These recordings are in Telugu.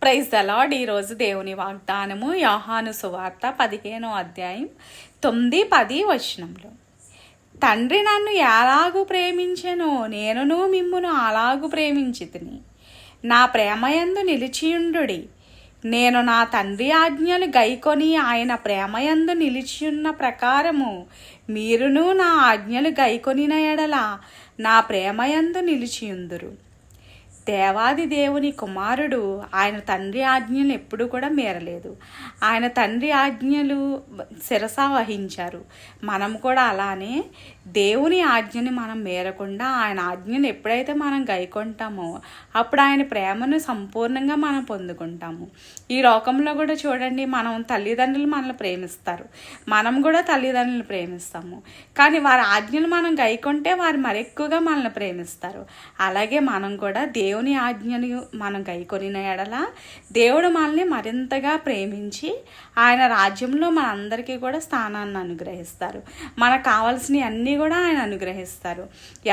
Praise the lord. ఈరోజు దేవుని వాగ్దానము యోహాను సువార్త 15వ అధ్యాయం 9-10 వచనంలో, తండ్రి నన్ను ఎలాగు ప్రేమించెనో నేనును మిమ్మును అలాగు ప్రేమించితిని. నా ప్రేమయందు నిలిచియుండుడి. నేను నా తండ్రి ఆజ్ఞలు గైకొని ఆయన ప్రేమయందు నిలిచియున్న ప్రకారము మీరును నా ఆజ్ఞలు గైకొనిన ఎడల నా ప్రేమయందు నిలిచియుందురు. దేవాది దేవుని కుమారుడు ఆయన తండ్రి ఆజ్ఞలు ఎప్పుడు కూడా మీరలేదు. ఆయన తండ్రి ఆజ్ఞలు శిరస వహించారు. మనం కూడా అలానే దేవుని ఆజ్ఞని మనం మేరకుండా ఆయన ఆజ్ఞను ఎప్పుడైతే మనం గైకొంటామో అప్పుడు ఆయన ప్రేమను సంపూర్ణంగా మనం పొందుకుంటాము. ఈ లోకంలో కూడా చూడండి, మనం తల్లిదండ్రులు మనల్ని ప్రేమిస్తారు, మనం కూడా తల్లిదండ్రులను ప్రేమిస్తాము. కానీ వారి ఆజ్ఞలు మనం గైకొంటే వారు మరెక్కువగా మనల్ని ప్రేమిస్తారు. అలాగే మనం కూడా దేవుని ఆజ్ఞని మనం గైకొనిన ఎడల దేవుడు మనల్ని మరింతగా ప్రేమించి ఆయన రాజ్యంలో మనందరికీ కూడా స్థానాన్ని అనుగ్రహిస్తారు. మనకు కావాల్సినవి అన్నీ కూడా ఆయన అనుగ్రహిస్తారు.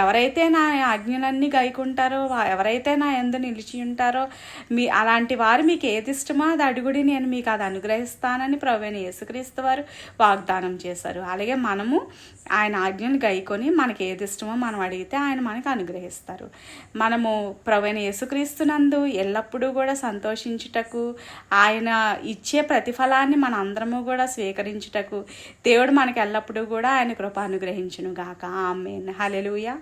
ఎవరైతే నా ఆజ్ఞలన్నీ గైకుంటారో, ఎవరైతే నా యందు నిలిచి ఉంటారో, అలాంటి వారు మీకు ఏది ఇష్టమో అది అడుగుడి, నేను మీకు అది అనుగ్రహిస్తానని ప్రభువైన యేసుక్రీస్తు వారు వాగ్దానం చేశారు. అలాగే మనము ఆయన ఆజ్ఞలు గైకొని మనకి ఏది ఇష్టమో మనం అడిగితే ఆయన మనకు అనుగ్రహిస్తారు. మనము ప్రభువైన యేసుక్రీస్తునందు ఎల్లప్పుడూ కూడా సంతోషించుటకు, ఆయన ఇచ్చే ప్రతిఫలాన్ని మన అందరము కూడా స్వీకరించుటకు దేవుడు మనకు ఎల్లప్పుడూ కూడా ఆయన కృప అనుగ్రహించును గాక. ఆమేన్. హల్లెలూయా.